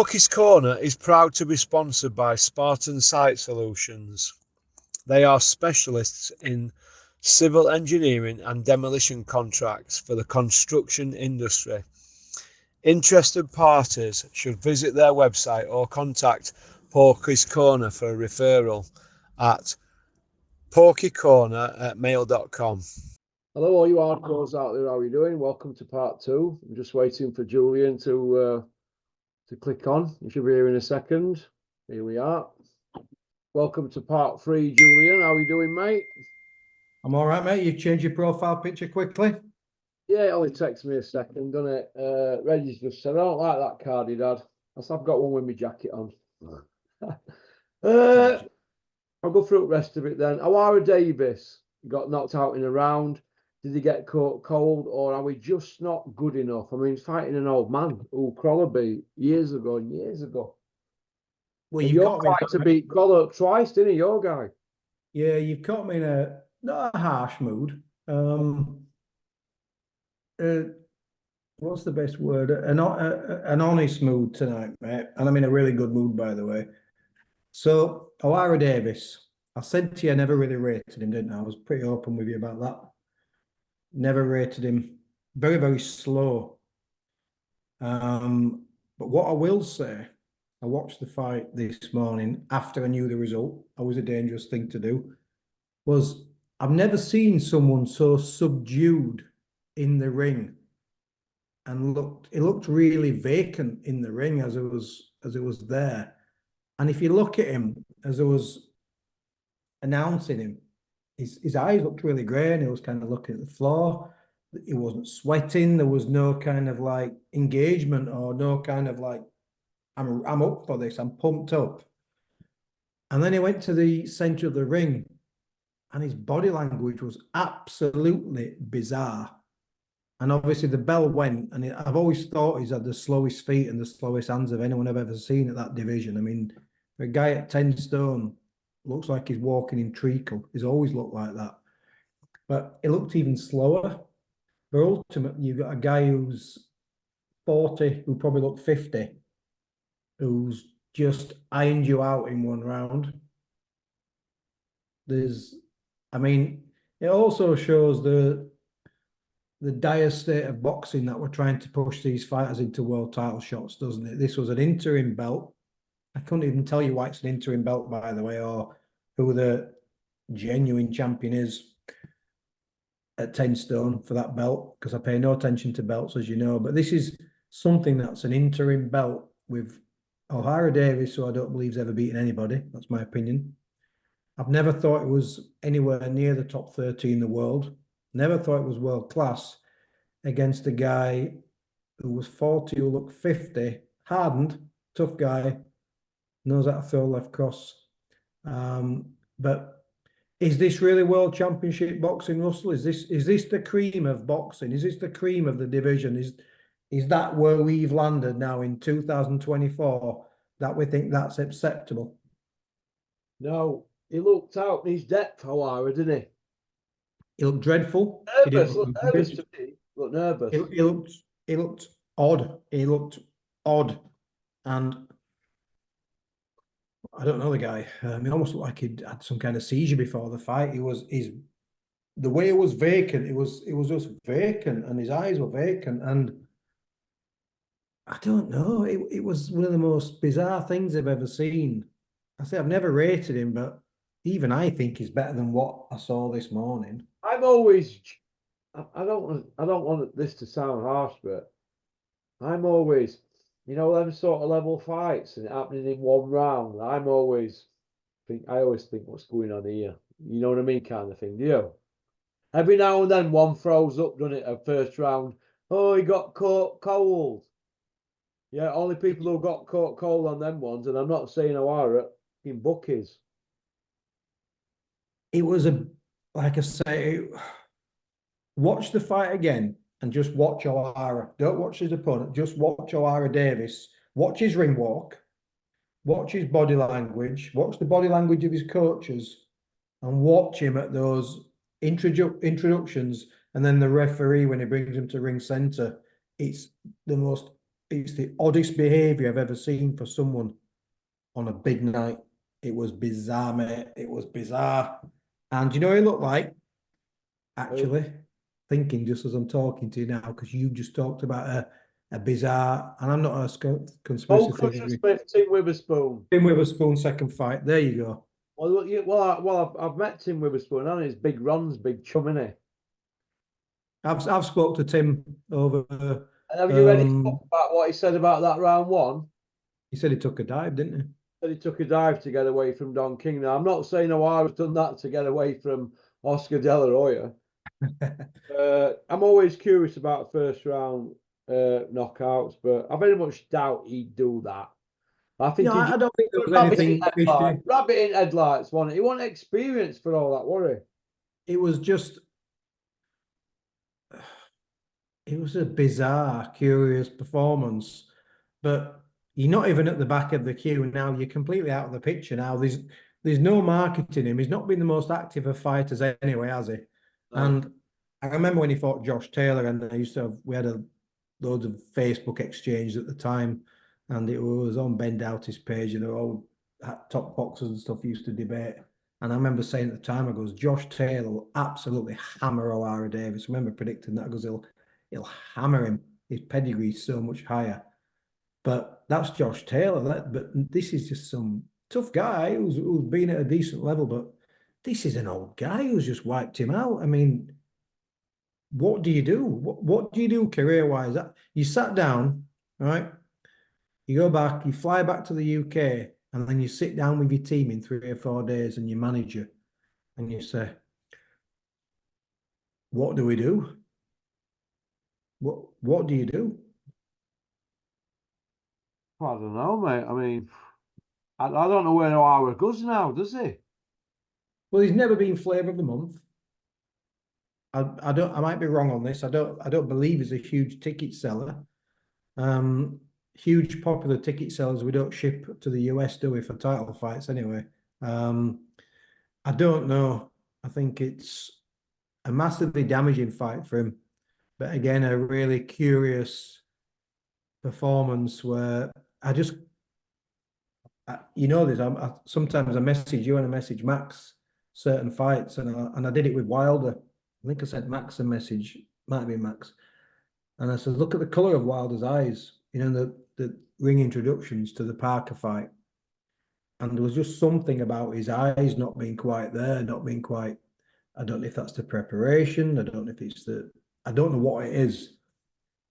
Porky's Corner is proud to be sponsored by Spartan Site Solutions. They are specialists in civil engineering and demolition contracts for the construction industry. Interested parties should visit their website or contact Porky's Corner for a referral at porkycorner@mail.com. Hello, all you hardcores out there. How are you doing? Welcome to part 2. I'm just waiting for Julian to click on. You should be here in a second. Here we are. Welcome to part 3, Julian. How are you doing, mate? I'm all right, mate. You've changed your profile picture quickly. Yeah, it only takes me a second, doesn't it? Reggie's just said, I don't like that card, Dad. I've got one with my jacket on. I'll go through the rest of it then. Awara Davis got knocked out in a round. Did he get caught cold, or are we just not good enough? I mean, he's fighting an old man who Crawler beat years ago and years ago. Well, you've got to beat Crawler twice, didn't he, your guy? Yeah, you've caught me in a not a harsh mood. What's the best word? An honest mood tonight, mate. And I'm in a really good mood, by the way. So, Awara Davis, I said to you I never really rated him, didn't I? I was pretty open with you about that. Never rated him. Very, very slow. But what I will say, I watched the fight this morning after I knew the result. Always a dangerous thing to do. Was I've never seen someone so subdued in the ring, and it looked really vacant in the ring as it was there. And if you look at him as I was announcing him, his eyes looked really grey, and he was kind of looking at the floor. He wasn't sweating. There was no kind of like engagement or no kind of like, I'm up for this. I'm pumped up. And then he went to the center of the ring, and his body language was absolutely bizarre. And obviously the bell went, and I've always thought he's had the slowest feet and the slowest hands of anyone I've ever seen at that division. I mean, for a guy at 10 stone, looks like he's walking in treacle. He's always looked like that. But it looked even slower. But ultimately, you've got a guy who's 40, who probably looked 50, who's just ironed you out in one round. I mean, it also shows the dire state of boxing that we're trying to push these fighters into world title shots, doesn't it? This was an interim belt. I couldn't even tell you why it's an interim belt, by the way, or who the genuine champion is at 10 stone for that belt, because I pay no attention to belts, as you know. But this is something that's an interim belt with Awara Davis, who I don't believe has ever beaten anybody. That's my opinion. I've never thought it was anywhere near the top 30 in the world. Never thought it was world class against a guy who was 40, who looked 50, hardened, tough guy, knows how to throw left cross. But is this really world championship boxing, Russell? Is this the cream of boxing? Is this the cream of the division? Is that where we've landed now in 2024, that we think that's acceptable? No, he looked out in his depth, Awara, didn't he? He looked dreadful. Nervous. Looked nervous to me. Looked nervous. He looked odd. He looked odd, and I don't know the guy. He almost looked like he'd had some kind of seizure before the fight. The way it was vacant. It was just vacant, and his eyes were vacant. And I don't know. It was one of the most bizarre things I've ever seen. I say I've never rated him, but even I think he's better than what I saw this morning. I don't want this to sound harsh, but I'm always, them sort of level fights and it happening in one round. I always think what's going on here. You know what I mean, kind of thing. Do you? Every now and then one throws up, doesn't it? A first round. Oh, he got caught cold. Yeah, only people who got caught cold on them ones, and I'm not saying Awara in bookies. It was like I say, watch the fight again and just watch Awara. Don't watch his opponent. Just watch Awara Davis. Watch his ring walk. Watch his body language. Watch the body language of his coaches, and watch him at those introductions. And then the referee, when he brings him to ring center, it's the most it's the oddest behaviour I've ever seen for someone on a big night. It was bizarre, mate. It was bizarre. And you know what he looked like? Actually, thinking just as I'm talking to you now, because you just talked about a bizarre, and I'm not a conspiracy theory. Smith, Tim Witherspoon. Tim Witherspoon second fight. There you go. Well, I've met Tim Witherspoon, and he's big Ron's big chum, isn't he? I've spoke to Tim over. And have you read his book about what he said about that round one? He said he took a dive, didn't he? Said he took a dive to get away from Don King. Now, I'm not saying O'Hara's done that to get away from Oscar De La Hoya. I'm always curious about first round knockouts, but I very much doubt he'd do that. I think I don't think there was anything fishy. Rabbit in headlights, wasn't it? He wasn't experienced for all that, was he? It was just, it was a bizarre, curious performance. But you're not even at the back of the queue now. You're completely out of the picture now. There's no marketing him. He's not been the most active of fighters anyway, has he? No. And I remember when he fought Josh Taylor, and we had loads of Facebook exchanges at the time, and it was on Ben Doughty's page, and all top boxers and stuff used to debate. And I remember saying at the time, I goes, Josh Taylor will absolutely hammer O'Hara Davis. I remember predicting that. I goes, he'll hammer him. His pedigree's so much higher. But that's Josh Taylor. But this is just some tough guy who's been at a decent level. But this is an old guy who's just wiped him out. I mean, what do you do? What do you do career-wise? You sat down, right? You go back, you fly back to the UK, and then you sit down with your team in 3 or 4 days and your manager, and you say, what do we do? What do you do? I don't know, mate. I mean, I don't know where O'Hara goes now, does he? Well, he's never been flavour of the month. I might be wrong on this. I don't believe he's a huge ticket seller. Huge popular ticket sellers we don't ship to the US, do we, for title fights anyway? I don't know. I think it's a massively damaging fight for him. But again, a really curious performance where you know this, sometimes I message you and I message Max certain fights, and I did it with Wilder. I think I sent Max a message, might be Max. And I said, look at the colour of Wilder's eyes, you know, the ring introductions to the Parker fight. And there was just something about his eyes not being quite there, not being quite, I don't know if that's the preparation, I don't know if it's I don't know what it is.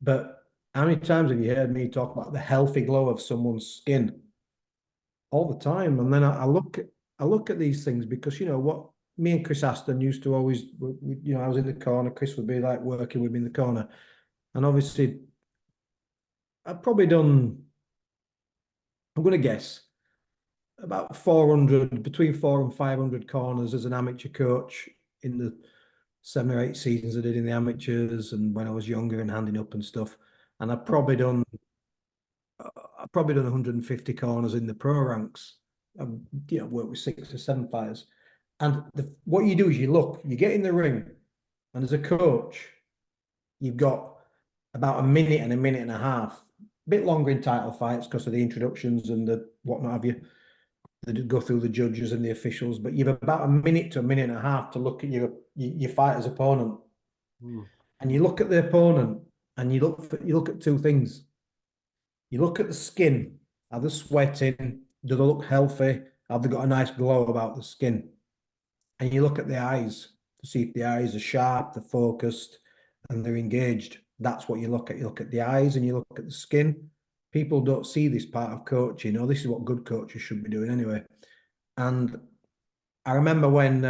But how many times have you heard me talk about the healthy glow of someone's skin? All the time. And then I look at these things because, you know, what me and Chris Aston used to always, you know, I was in the corner, Chris would be like working with me in the corner. And obviously, I've probably done, I'm going to guess, about 400, between 400 and 500 corners as an amateur coach in the 7 or 8 seasons I did in the amateurs and when I was younger and handing up and stuff. And I've probably done 150 corners in the pro ranks. I've, you know, worked with 6 or 7 fighters. And what you do is you get in the ring, and as a coach, you've got about a minute and a half, a bit longer in title fights because of the introductions and the whatnot have you. They go through the judges and the officials, but you've about a minute to a minute and a half to look at your fighter's opponent. And you look at the opponent and you look at 2 things. You look at the skin. Are they sweating? Do they look healthy? Have they got a nice glow about the skin? And you look at the eyes to see if the eyes are sharp, they're focused, and they're engaged. That's what you look at. You look at the eyes and you look at the skin. People don't see this part of coaching. You know, this is what good coaches should be doing anyway. And I remember when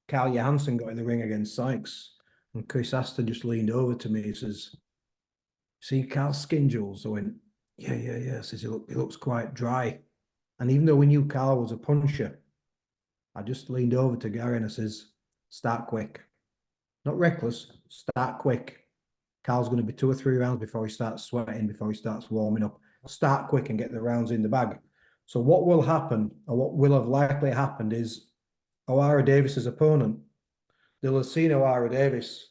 Carl Johansson got in the ring against Sykes, and Chris Aston just leaned over to me. He says, "See Carl's skin, Jules?" I went, yeah. Says, he looks quite dry. And even though we knew Carl was a puncher, I just leaned over to Gary and I says, start quick. Not reckless, start quick. Carl's going to be 2 or 3 rounds before he starts sweating, before he starts warming up. Start quick and get the rounds in the bag. So what will happen, or what will have likely happened, is O'Hara Davis's opponent, they'll have seen O'Hara Davis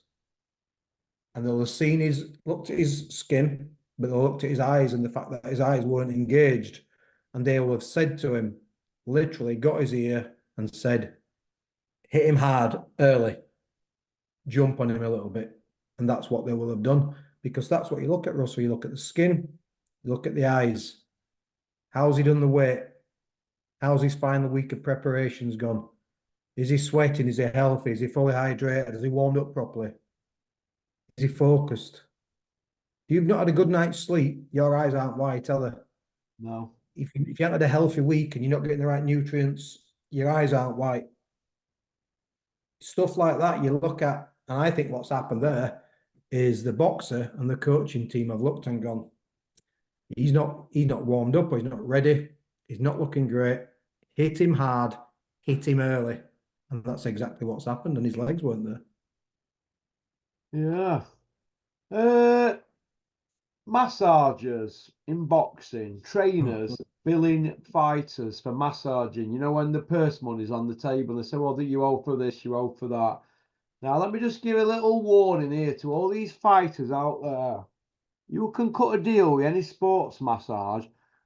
and they'll have seen looked at his skin, but they looked at his eyes and the fact that his eyes weren't engaged, and they will have said to him, literally got his ear and said, hit him hard early, jump on him a little bit. And that's what they will have done, because that's what you look at, Russell. You look at the skin, you look at the eyes. How's he done the weight? How's his final week of preparations gone? Is he sweating? Is he healthy? Is he fully hydrated? Has he warmed up properly? Is he focused? If you've not had a good night's sleep, your eyes aren't white, are they? No. If you haven't had a healthy week and you're not getting the right nutrients, your eyes aren't white. Stuff like that you look at, and I think what's happened there is the boxer and the coaching team have looked and gone, he's not warmed up, or he's not ready, he's not looking great. Hit him hard, hit him early. And that's exactly what's happened, and his legs weren't Yeah. there. Massagers in boxing, trainers billing fighters for massaging. You know, when the purse money's on the table, they say, well, that you owe for this, you owe for that. Now, let me just give a little warning here to all these fighters out there. You can cut a deal with any sports massage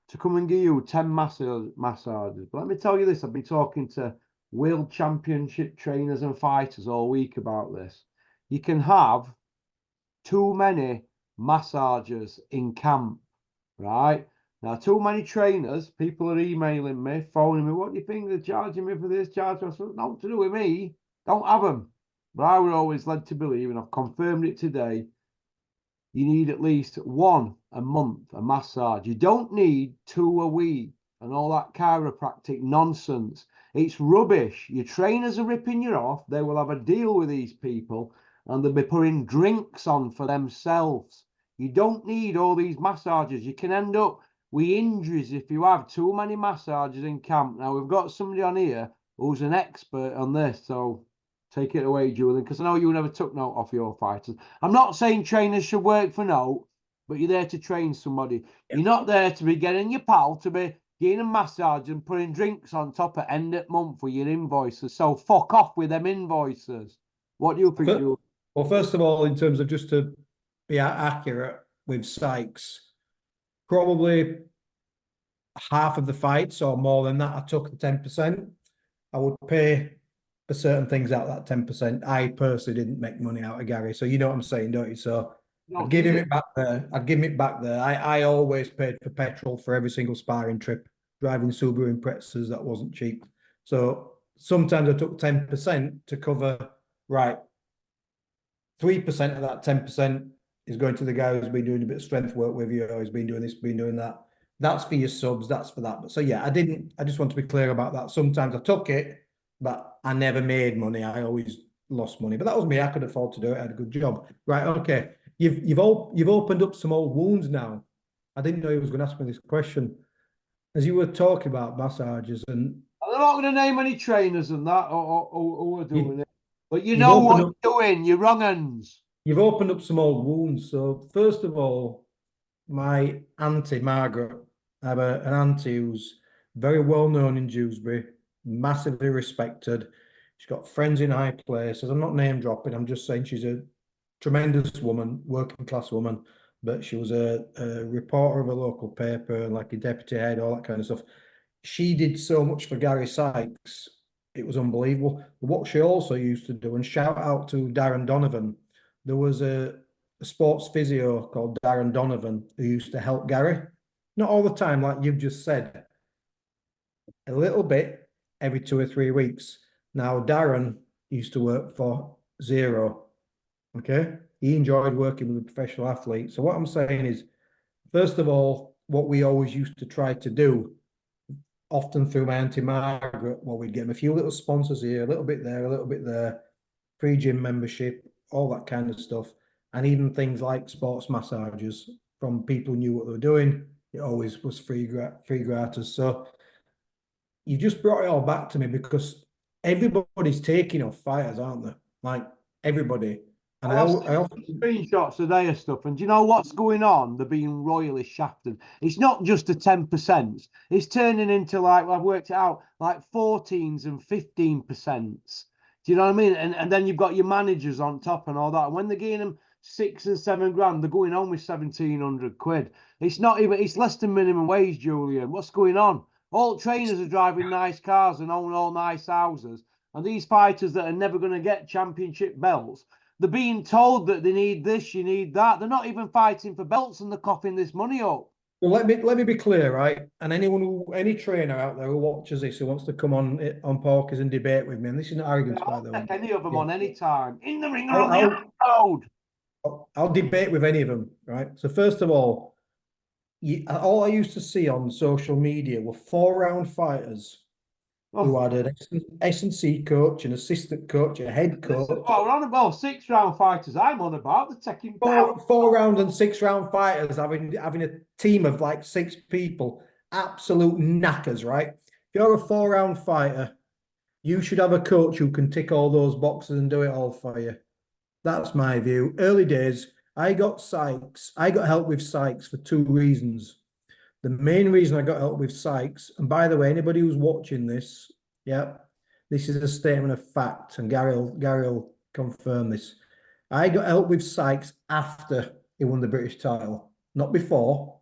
to come and give you 10 massages. But let me tell you this, I've been talking to world championship trainers and fighters all week about this. You can have too many massagers in camp, right? Now, too many trainers, people are emailing me, phoning me, what do you think they're charging me for this, charge? I said, nothing to do with me, don't have them. But I was always led to believe, and I've confirmed it today, you need at least one a month, a massage. You don't need 2 a week and all that chiropractic nonsense. It's rubbish. Your trainers are ripping you off. They will have a deal with these people and they'll be putting drinks on for themselves. You don't need all these massages. You can end up with injuries if you have too many massages in camp. Now, we've got somebody on here who's an expert on this, so take it away, Julian, because I know you never took note off your fighters. I'm not saying trainers should work for note, but you're there to train somebody. You're not there to be getting your pal to be getting a massage and putting drinks on top at end of month with your invoices. So fuck off with them invoices. What do you think, Julian? Well, first of all, in terms of just to be accurate with Sykes, probably half of the fights or more than that, I took the 10%. I would pay for certain things out of that 10%. I personally didn't make money out of Gary. So you know what I'm saying, don't you? So I'd give him it back there. I'd give him it back there. I always paid for petrol for every single sparring trip. Driving Subaru Imprezas, that wasn't cheap. So sometimes I took 10% to cover, right, 3% of that 10% is going to the guy who's been doing a bit of strength work with you, or he's been doing this, been doing that. That's for your subs, that's for that. But so yeah, I just want to be clear about that. Sometimes I took it, but I never made money. I always lost money. But that was me. I could afford to do it. I had a good job. Right, okay. You've opened up some old wounds now. I didn't know you was going to ask me this question. As you were talking about massages, and I'm not going to name any trainers and that who are doing it. But you know what you're doing, you're wrong uns. You've opened up some old wounds. So first of all, my auntie Margaret, I have an auntie who's very well known in Dewsbury, massively respected. She's got friends in high places. I'm not name dropping. I'm just saying she's a tremendous woman, working class woman. But she was a reporter of a local paper, like a deputy head, all that kind of stuff. She did so much for Gary Sykes. It was unbelievable. But what she also used to do, and shout out to Darren Donovan, there was a sports physio called Darren Donovan who used to help Gary. Not all the time, like you've just said. A little bit every 2 or 3 weeks. Now, Darren used to work for Zero. Okay? He enjoyed working with a professional athlete. So what I'm saying is, first of all, what we always used to try to do, often through my Auntie Margaret, well, we'd get him a few little sponsors here, a little bit there, free gym membership, all that kind of stuff. And even things like sports massages from people who knew what they were doing. It always was free gratis. So you just brought it all back to me, because everybody's taking off fighters, aren't they? Like everybody. And I often screenshots of their stuff, and do you know what's going on? They're being royally shafted. It's not just the 10%. It's turning into, like, I've worked it out, like 14s and 15%. Do you know what I mean? And then you've got your managers on top and all that. And when they're getting them 6 and 7 grand. They're going on with 1,700 quid. It's not even, it's less than minimum wage, Julian. What's going on? All trainers are driving nice cars and own all nice houses. And these fighters that are never going to get championship belts, they're being told that they need this, you need that. They're not even fighting for belts and they're coughing this money up. Well, let me be clear, right? And any trainer out there who watches this who wants to come on Porkers and debate with me, and this is not arrogance, by the way. I'll take any of them on any time. In the ring or on the outside. I'll debate with any of them, right? So first of all I used to see on social media were 4-round fighters who had an S&C coach, an assistant coach, a head coach. Well, we're on about 6-round fighters. I'm on about the taking 4-round and 6-round fighters having a team of like 6 people. Absolute knackers, right? If you're a 4-round fighter, you should have a coach who can tick all those boxes and do it all for you. That's my view. Early days, I got help with Sykes for 2 reasons. The main reason I got help with Sykes, and by the way, anybody who's watching this, this is a statement of fact, and Gary will confirm this. I got help with Sykes after he won the British title, not before.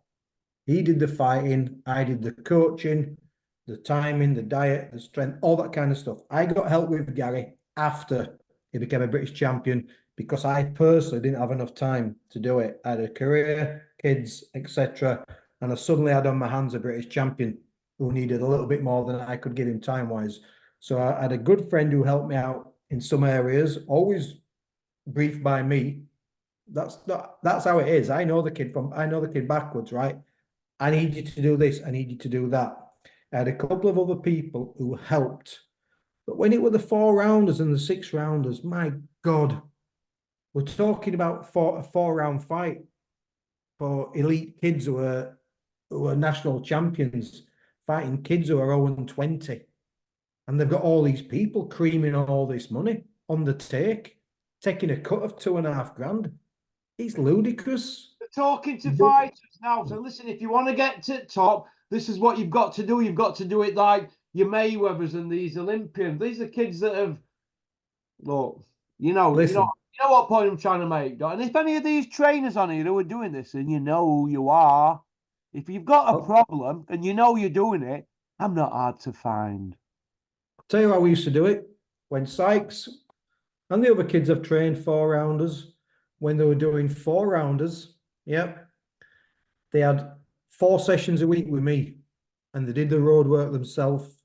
He did the fighting, I did the coaching, the timing, the diet, the strength, all that kind of stuff. I got help with Gary after he became a British champion because I personally didn't have enough time to do it. I had a career, kids, etc. And I suddenly had on my hands a British champion who needed a little bit more than I could give him time-wise. So I had a good friend who helped me out in some areas, always briefed by me. That's how it is. I know the kid backwards, right? I need you to do this, I need you to do that. I had a couple of other people who helped. But when it were the 4-rounders and the 6-rounders, my God, we're talking about a 4-round fight for elite kids who are national champions, fighting kids who are 0-20. And they've got all these people creaming all this money on the take, taking a cut of 2.5 grand. It's ludicrous. They're talking to fighters now. So listen, if you want to get to the top, this is what you've got to do. You've got to do it like your Mayweathers and these Olympians. These are kids that have, look, listen. You know what point I'm trying to make, and if any of these trainers on here who are doing this, and you know who you are, if you've got a problem and you know you're doing it, I'm not hard to find. I'll tell you how we used to do it. When Sykes and the other kids have trained 4-rounders, when they were doing 4-rounders, they had 4 sessions a week with me, and they did the road work themselves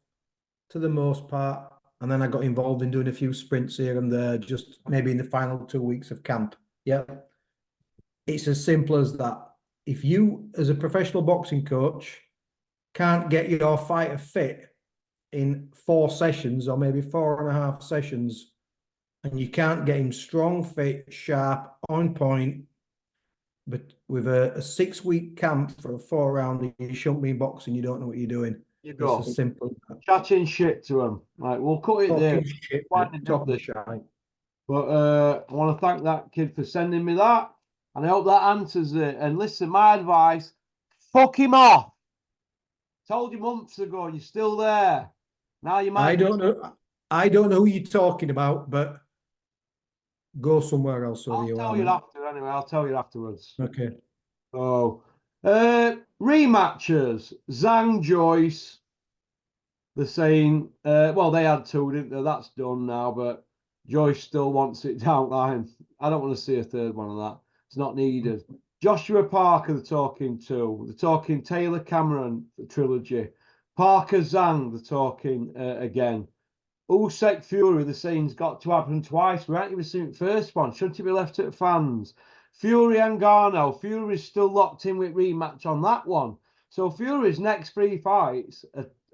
to the most part. And then I got involved in doing a few sprints here and there, just maybe in the final 2 weeks of camp. It's as simple as that. If you, as a professional boxing coach, can't get your fighter fit in 4 sessions or maybe 4.5 sessions, and you can't get him strong, fit, sharp, on point, but with a 6-week camp for a 4-round, you shouldn't be in boxing, you don't know what you're doing. You go. It's as simple as that. Chatting shit to them. Right, we'll cut it there. Talking shit. But I want to thank that kid for sending me that. And I hope that answers it. And listen, my advice, fuck him off. Told you months ago, you're still there. Now you might. I don't know who you're talking about, but go somewhere else. I'll tell you after anyway. I'll tell you afterwards. Okay. Oh. Rematchers, Zhang, Joyce. They're saying, well, they had 2, didn't they? That's done now, but Joyce still wants it down line. I don't want to see a 3rd one of that. It's not needed. Joshua Parker, they're talking to. They're talking Taylor Cameron, the trilogy. Parker Zhang, they're talking again. Usyk Fury, they're saying it's got to happen twice. We haven't even seen the first one. Shouldn't it be left to fans? Fury and Ngannou. Fury's still locked in with rematch on that one. So Fury's next 3 fights,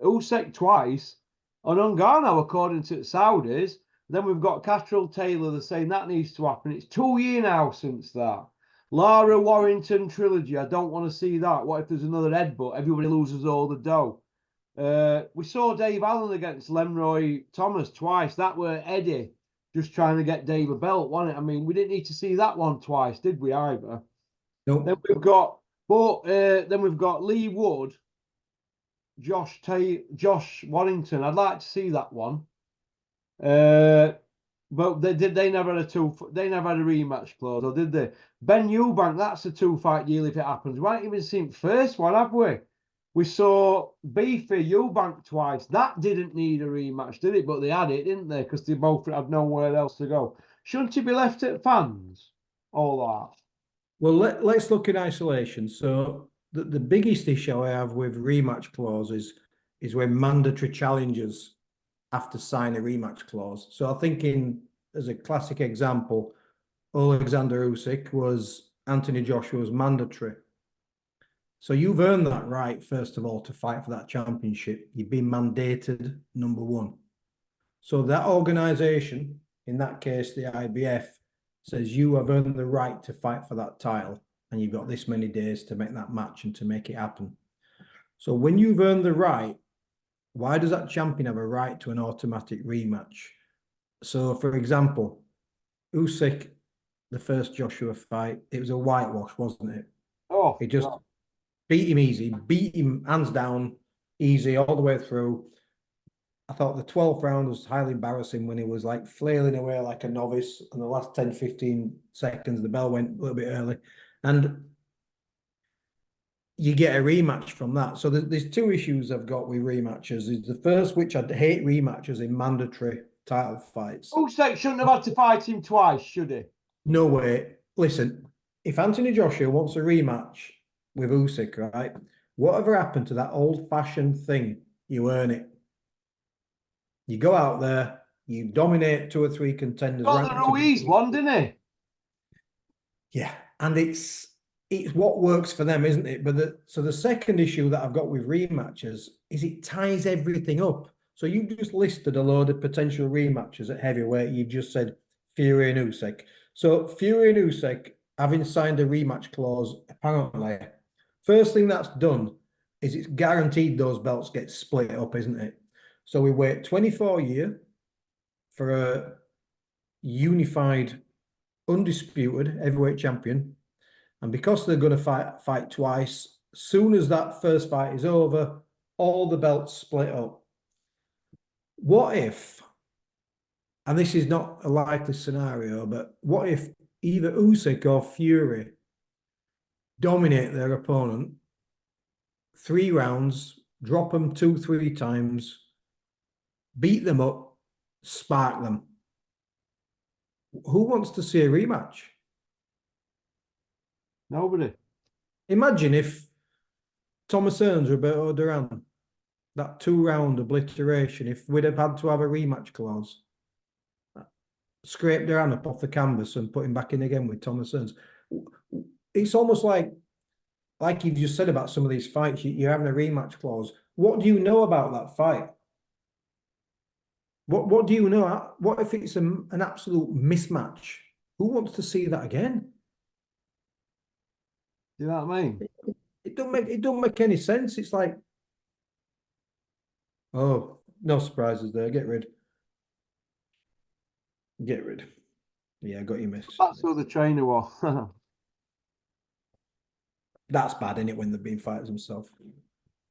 Usyk twice, and Ngannou, according to the Saudis. Then we've got Catrell Taylor. They're saying that needs to happen. It's 2 years now since that. Lara Warrington trilogy. I don't want to see that. What if there's another headbutt? Everybody loses all the dough. We saw Dave Allen against Lemroy Thomas twice. That were Eddie just trying to get Dave a belt, wasn't it? I mean, we didn't need to see that one twice, did we, either? Nope. Then we've got Lee Wood, Josh Warrington. I'd like to see that one. But they never had they never had a rematch clause, or did they? Ben Eubank, that's a 2-fight deal if it happens. We haven't even seen first one, have we? We saw Beefy Eubank twice. That didn't need a rematch, did it? But they had it, didn't they? Because they both had nowhere else to go. Shouldn't it be left at fans? All that. Well, let's look in isolation. So the biggest issue I have with rematch clauses is when mandatory challengers have to sign a rematch clause. So I think as a classic example, Alexander Usyk was Anthony Joshua's mandatory. So you've earned that right, first of all, to fight for that championship. You've been mandated, number one. So that organization, in that case, the IBF, says you have earned the right to fight for that title, and you've got this many days to make that match and to make it happen. So when you've earned the right, why does that champion have a right to an automatic rematch? So, for example, Usyk, the first Joshua fight, it was a whitewash, wasn't it? Oh, He just beat him easy, beat him hands down, easy all the way through. I thought the 12th round was highly embarrassing when he was like flailing away like a novice. And the last 10, 15 seconds, the bell went a little bit early. And you get a rematch from that. So there's two issues I've got with rematches. Is the first, which I hate rematches in mandatory title fights. Usyk shouldn't have had to fight him twice, should he? No way. Listen, if Anthony Joshua wants a rematch with Usyk, right? Whatever happened to that old-fashioned thing, you earn it. You go out there, you dominate 2 or 3 contenders. Got the Ruiz one, didn't he? Yeah, and it's what works for them, isn't it? But so the second issue that I've got with rematches is it ties everything up. So you just listed a load of potential rematches at heavyweight. You just said Fury and Usyk. So Fury and Usyk, having signed a rematch clause, apparently, first thing that's done is it's guaranteed those belts get split up, isn't it? So we wait 24 years for a unified, undisputed heavyweight champion. And because they're going to fight twice, soon as that first fight is over, all the belts split up. What if, and this is not a likely scenario, but what if either Usyk or Fury dominate their opponent 3 rounds, drop them 2, 3 times, beat them up, spark them? Who wants to see a rematch? Nobody. Imagine if Thomas Hearns, Roberto Duran, that 2-round obliteration, if we'd have had to have a rematch clause, scrape Duran up off the canvas and put him back in again with Thomas Hearns. It's almost like you've just said about some of these fights, you're having a rematch clause. What do you know about that fight? What do you know? What if it's an absolute mismatch? Who wants to see that again? You know what I mean? It don't make any sense. It's like, oh, no surprises there. Get rid. Yeah, I got your message. That's who the trainer was. That's bad, isn't it, when they've been fighters themselves?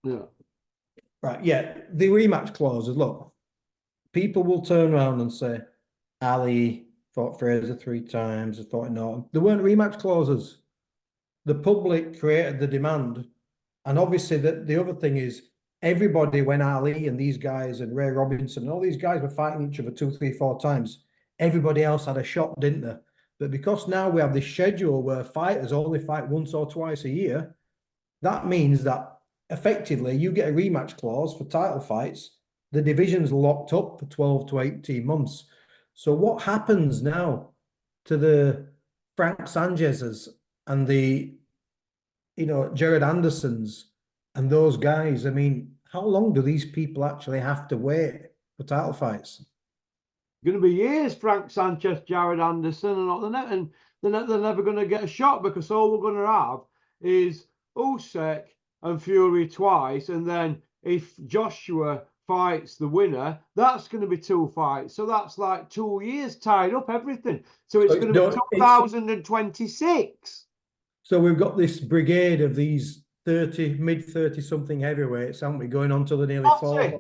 Yeah. Right, yeah. The rematch clauses, look, people will turn around and say, Ali fought Fraser 3 times, fought Norton. There weren't rematch clauses. The public created the demand. And obviously, the other thing is, everybody, when Ali and these guys and Ray Robinson and all these guys were fighting each other 2, 3, 4 times, everybody else had a shot, didn't they? But because now we have this schedule where fighters only fight once or twice a year, that means that effectively you get a rematch clause for title fights. The division's locked up for 12 to 18 months. So what happens now to the Frank Sanchez's and the, Jared Andersons and those guys? I mean, how long do these people actually have to wait for title fights? Going to be years, Frank Sanchez, Jared Anderson, and they're never going to get a shot, because all we're going to have is Usyk and Fury twice, and then if Joshua fights the winner, that's going to be 2 fights. So that's like 2 years tied up everything. So it's going to be 2026. So we've got this brigade of these mid 30 something heavyweights, haven't we, going on till they're nearly 40.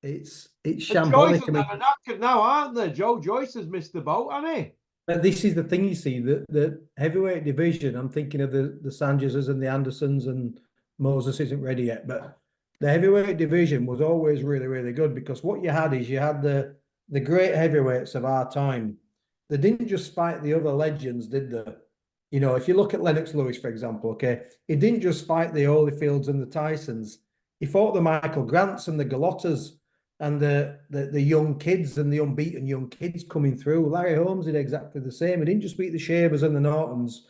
it's The Joyce shambolic. I are mean, knackered now, aren't they? Joe Joyce has missed the boat, hasn't he? but this is the thing, you see, the heavyweight division. I'm thinking of the Sanchez's and the Andersons, and Moses isn't ready yet. But the heavyweight division was always really, really good, because what you had is you had the great heavyweights of our time. They didn't just fight the other legends, did they? You know, if you look at Lennox Lewis, for example, okay, he didn't just fight the Holyfields and the Tysons. He fought the Michael Grants and the Galottas and the young kids and the unbeaten young kids coming through. Larry Holmes did exactly the same. He didn't just beat the Shavers and the Nortons.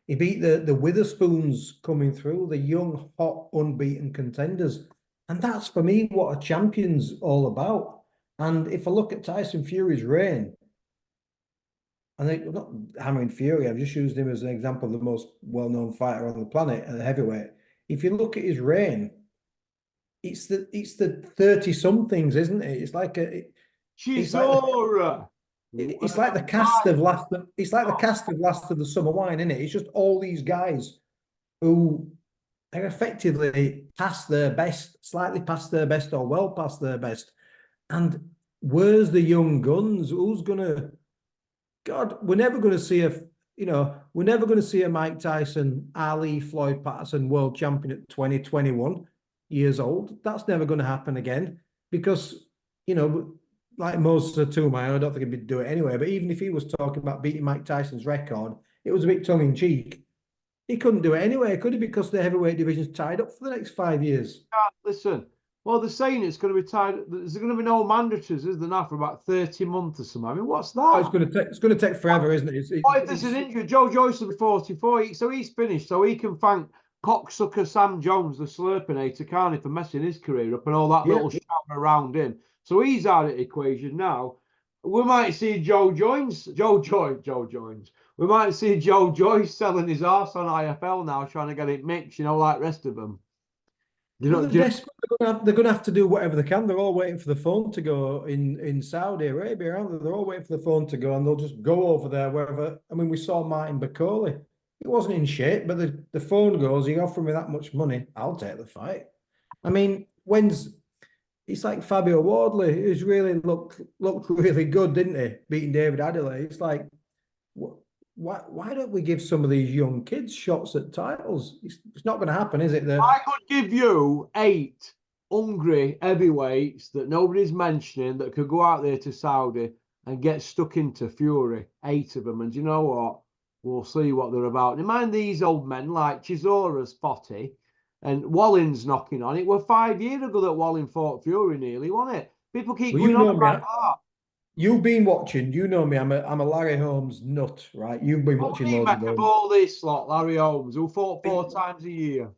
He beat the Witherspoons coming through, the young, hot, unbeaten contenders. And that's, for me, what a champion's all about. And if I look at Tyson Fury's reign, and I'm not hammering Fury, I've just used him as an example of the most well-known fighter on the planet at heavyweight. If you look at his reign, it's the 30-somethings, isn't it? It's like Chisora. it's like the cast of last. It's like the cast of Last of the Summer Wine, isn't it? It's just all these guys who are effectively past their best, slightly past their best, or well past their best. And where's the young guns? Who's gonna? God, we're never going to see we're never going to see a Mike Tyson, Ali, Floyd Patterson world champion at 20, 21 years old. That's never going to happen again, because, like Moses Atuma, I don't think he'd do it anyway, but even if he was talking about beating Mike Tyson's record, it was a bit tongue in cheek. He couldn't do it anyway, could he? Because the heavyweight division's tied up for the next 5 years. Listen, well, they're saying it's going to be tied. There's going to be no mandatories, isn't there, now, for about 30 months or something? I mean, what's that? Oh, it's going to take forever, isn't it? What if there's an injury? Joe Joyce will be 44, so he's finished. So he can thank cocksucker Sam Jones, the slurpinator, can't he, for messing his career up and all that little shout around him. So he's out of the equation now. We might see Joe Joyce. We might see Joe Joyce selling his arse on IFL now, trying to get it mixed, like the rest of them. They're desperate. They're going to have to do whatever they can. They're all waiting for the phone to go in Saudi Arabia, aren't they? They're all waiting for the phone to go, and they'll just go over there wherever. I mean, we saw Martin Bakoli. He wasn't in shape, but the phone goes, you offer me that much money, I'll take the fight. I mean, it's like Fabio Wardley, who's really looked really good, didn't he? Beating David Adelaide. It's like, why don't we give some of these young kids shots at titles? It's not going to happen, is it? I could give you 8 hungry heavyweights that nobody's mentioning that could go out there to Saudi and get stuck into Fury. 8 of them. And do you know what? We'll see what they're about. Now, mind these old men like Chisora's 40 and Wallin's knocking on it. Were 5 years ago that Wallin fought Fury nearly, wasn't it? People keep going on about that. You've been watching, you know me, I'm a Larry Holmes nut, right? You've been watching loads of all this lot, Larry Holmes, who fought 4 times a year.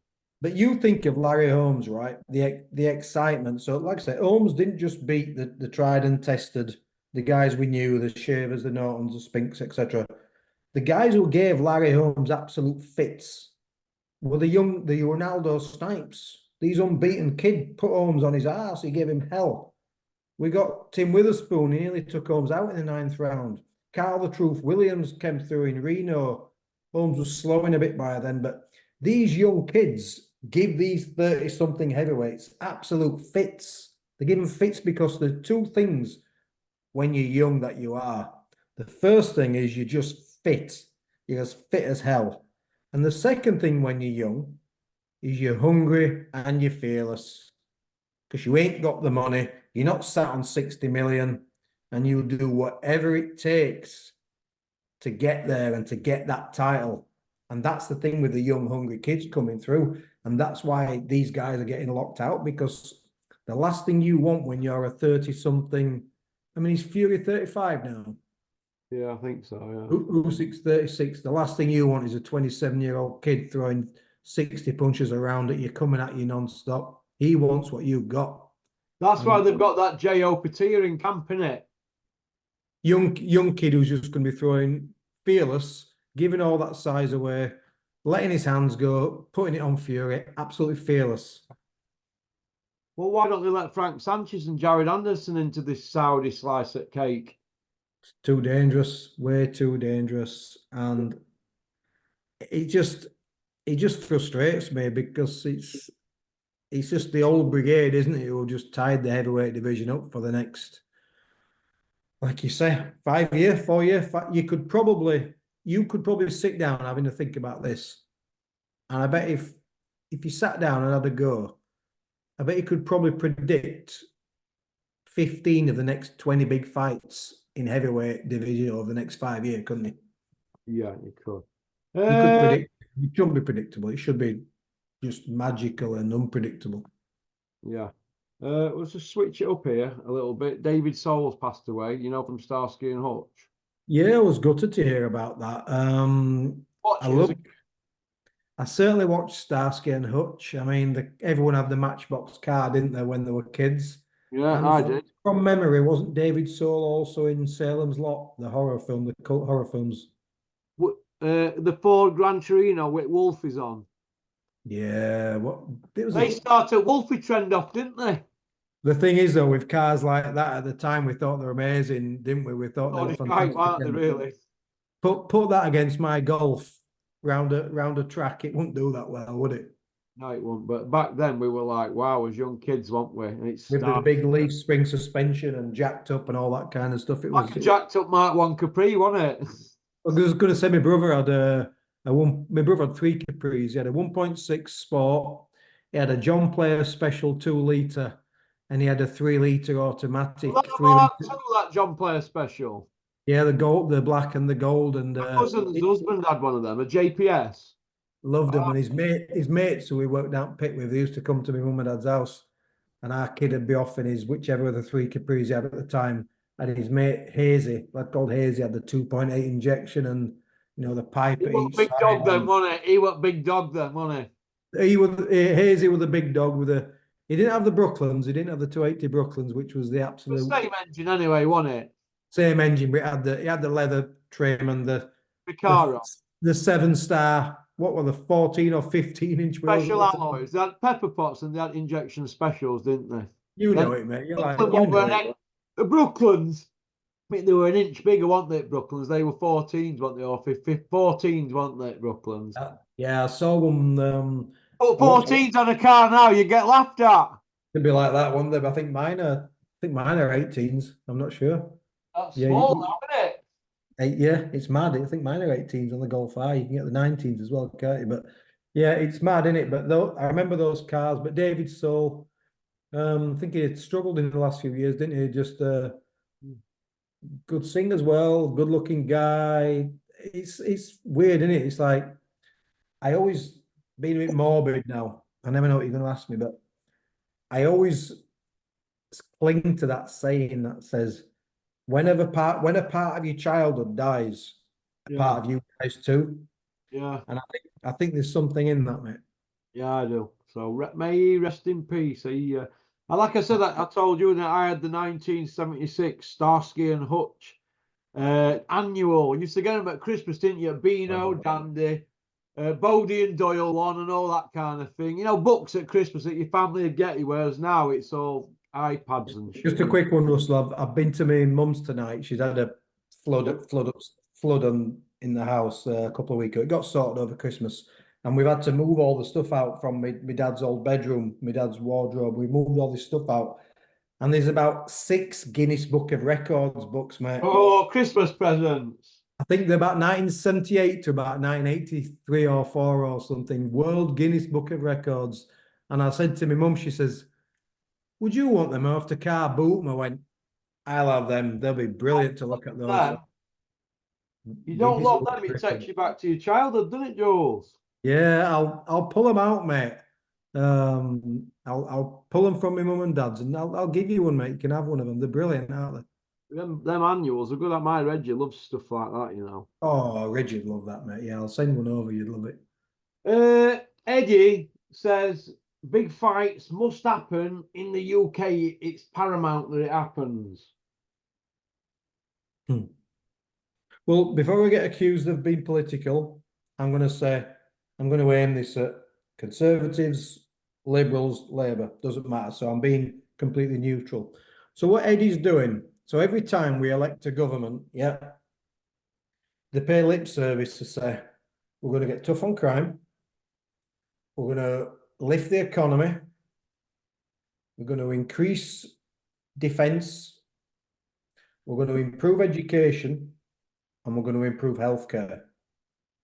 But you think of Larry Holmes, right? The excitement. So, like I said, Holmes didn't just beat the tried and tested, the guys we knew, the Shavers, the Nortons, the Spinks, etc. The guys who gave Larry Holmes absolute fits were the Ronaldo Snipes. These unbeaten kid put Holmes on his ass. He gave him hell. We got Tim Witherspoon. He nearly took Holmes out in the 9th round. Carl the Truth Williams came through in Reno. Holmes was slowing a bit by then, but these young kids give these 30-something heavyweights absolute fits. They give them fits because there's 2 things when you're young that you are. The first thing is you're just fit. You're as fit as hell. And the second thing when you're young is you're hungry and you're fearless. Because you ain't got the money. You're not sat on 60 million, and you'll do whatever it takes to get there and to get that title. And that's the thing with the young, hungry kids coming through. And that's why these guys are getting locked out, because the last thing you want when you're a 30-something, I mean, he's Fury 35 now. Yeah, I think so, yeah. Usyk's 36. The last thing you want is a 27-year-old kid throwing 60 punches around at you, coming at you non-stop. He wants what you've got. That's why they've got that J.O. Patia in camp, innit? Young kid who's just going to be throwing fearless, giving all that size away, letting his hands go, putting it on Fury, absolutely fearless. Well, why don't they let Frank Sanchez and Jared Anderson into this Saudi slice at cake? It's too dangerous, way too dangerous. And it just frustrates me, because it's just the old brigade, isn't it? Who just tied the heavyweight division up for the next, like you say, 5 year, 4 year. You could probably sit down having to think about this. And I bet if you sat down and had a go, I bet you could probably predict 15 of the next 20 big fights in heavyweight division over the next 5 years, couldn't you? Yeah, you could. You could predict. It shouldn't be predictable. It should be just magical and unpredictable. Yeah. Let's just switch it up here a little bit. David Souls passed away, you know, from Starsky and Hutch. Yeah, I was gutted to hear about that. Watch I it as love. a I certainly watched Starsky and Hutch. I mean, everyone had the Matchbox car, didn't they, when they were kids? Yeah, And I did. from memory, wasn't David Soul also in Salem's Lot, the horror film, the cult horror films? The Ford Gran Torino with Wolf is on. Yeah, what it was. They started Wolfie trend off, didn't they? The thing is, though, with cars like that at the time, we thought they were amazing, didn't we? We thought they Oh, were right, fantastic. aren't they, really? Put that against my Golf round a track, it wouldn't do that well, would it? No, it won't. But back then we were like, wow, as young kids, weren't we? And it's With the big leaf spring suspension and jacked up and all that kind of stuff. It was like a jacked up Mark 1 Capri, wasn't it? I was going to say my brother had my brother had three Capris. He had a 1.6 Sport, he had a John Player Special 2 litre, and he had a 3 litre automatic. Well, that 3 litre. that John Player special. Yeah, the gold, the black and the gold, and My cousin's husband had one of them, a JPS. loved them. And his mates who we worked out pit with, they used to come to my mum and dad's house, and our kid would be off in his whichever of the three Capris he had at the time. And his mate Hazy, lad called Hazy, had the 2.8 injection and the pipe He at was each big side. dog then, wasn't he? He was big dog then, wasn't he? He was Hazy with a big dog with a. He didn't have the Brooklands. He didn't have the 280 Brooklands, which was the absolute The same engine anyway, wasn't it? same engine, but it had the leather trim and the Recaro. the 7-star. What were the 14 or 15-inch wheels? Special alloys. They had pepper pots and they had injection specials, didn't they? You know it, mate. You're like, the Brooklands. I mean, they were an inch bigger, weren't they, Brooklands? They were 14s, weren't they? Or 14s, weren't they, Brooklands? Yeah, I saw one. Put 14s on a car now, you get laughed at. It'd be like that one. I think mine are 18s. I'm not sure. That's small now, isn't it? Yeah, it's mad. I think mine are 18s on the Golf I. You can get the 19s as well, can't you? But yeah, it's mad, isn't it? But though I remember those cars. But David Soul, I think he had struggled in the last few years, didn't he? Just good singer as well, good looking guy. It's weird, isn't it? It's like I always been a bit morbid now. I never know what you're going to ask me, but I always cling to that saying that says, when a part of your childhood dies, a part of you dies too. Yeah. And I think there's something in that, mate. Yeah, I do. So may he rest in peace. Like I said, I told you that I had the 1976 Starsky and Hutch annual. You used to get them at Christmas, didn't you? Beano, Dandy, Bodie and Doyle one and all that kind of thing. You know, books at Christmas that your family would get you, whereas now it's all iPads and shit. Just a quick one, Russell. I've been to my mum's tonight. She's had a flood in the house a couple of weeks ago. It got sorted over Christmas, and we've had to move all the stuff out from my dad's old bedroom, my dad's wardrobe. We moved all this stuff out, and there's about 6 Guinness Book of Records books, mate. Oh, Christmas presents. I think they're about 1978 to about 1983 or 4 or something. World Guinness Book of Records. And I said to my mum, she says, "Would you want them off the car boot?" And I went, "I'll have them. They'll be brilliant to look at those." You don't want them, it takes you back to your childhood, doesn't it, Jules? Yeah, I'll pull them out, mate. I'll pull them from my mum and dad's, and I'll give you one, mate. You can have one of them. They're brilliant, aren't they? Them annuals are good. At my Reggie loves stuff like that, you know. Oh, Reggie'd love that, mate. Yeah, I'll send one over. You'd love it. Eddie says big fights must happen in the UK. It's paramount that it happens. Well, before we get accused of being political, I'm going to aim this at Conservatives, Liberals, Labour. Doesn't matter. So I'm being completely neutral. So what Eddie's doing, so every time we elect a government, yeah, they pay lip service to say, we're going to get tough on crime. We're going to lift the economy. We're going to increase defence. We're going to improve education, and we're going to improve healthcare.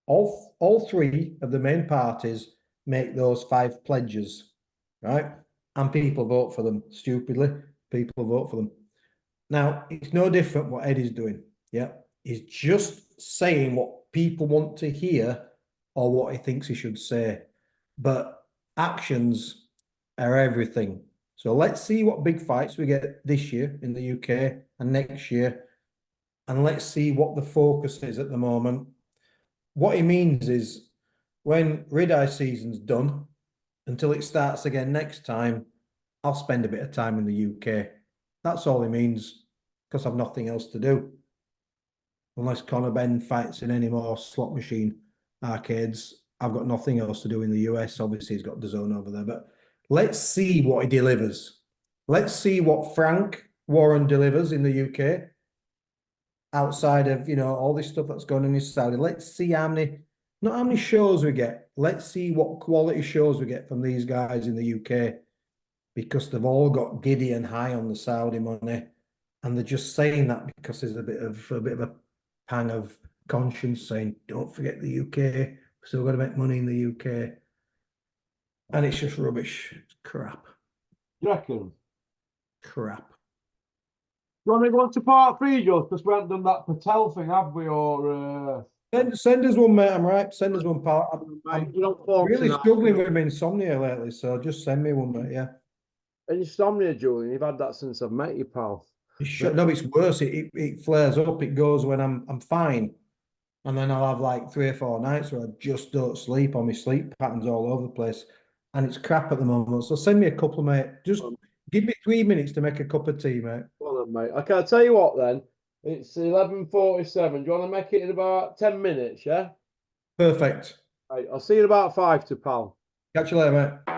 All three of the main parties make those 5 pledges, right? And people vote for them. Stupidly, people vote for them. Now, it's no different what Ed is doing. Yeah, he's just saying what people want to hear or what he thinks he should say. But actions are everything. So let's see what big fights we get this year in the UK and next year. And let's see what the focus is at the moment. What he means is when red-eye season's done, until it starts again next time, I'll spend a bit of time in the UK. That's all he means, because I've nothing else to do. Unless Conor Benn fights in any more slot machine arcades, I've got nothing else to do in the US. Obviously, he's got DAZN over there. But let's see what he delivers. Let's see what Frank Warren delivers in the UK. Outside of, you know, all this stuff that's going on in Saudi. Let's see how many, not how many shows we get. Let's see what quality shows we get from these guys in the UK, because they've all got giddy and high on the Saudi money, and they're just saying that because there's a bit of a pang of conscience saying, don't forget the UK, we're still got to make money in the UK. And it's just rubbish. It's crap. You reckon? Crap. You want to go on to part 3, Joe? Because we haven't done that Patel thing, have we? Or Send us one, mate. I'm right. Send us one, pal. I'm you don't really struggling with insomnia lately, so just send me one, mate. Yeah. Insomnia, Julian. You've had that since I've met you, pal. No, it's worse. It flares up. It goes when I'm fine, and then I'll have like 3 or 4 nights where I just don't sleep, or my sleep patterns all over the place, and it's crap at the moment. So send me a couple, mate. Just give me 3 minutes to make a cup of tea, mate. Well then, mate. Okay, I'll tell you what then. It's 11:47. Do you want to make it in about 10 minutes, yeah? Perfect. Right, I'll see you in about 5 to pal. Catch you later, mate.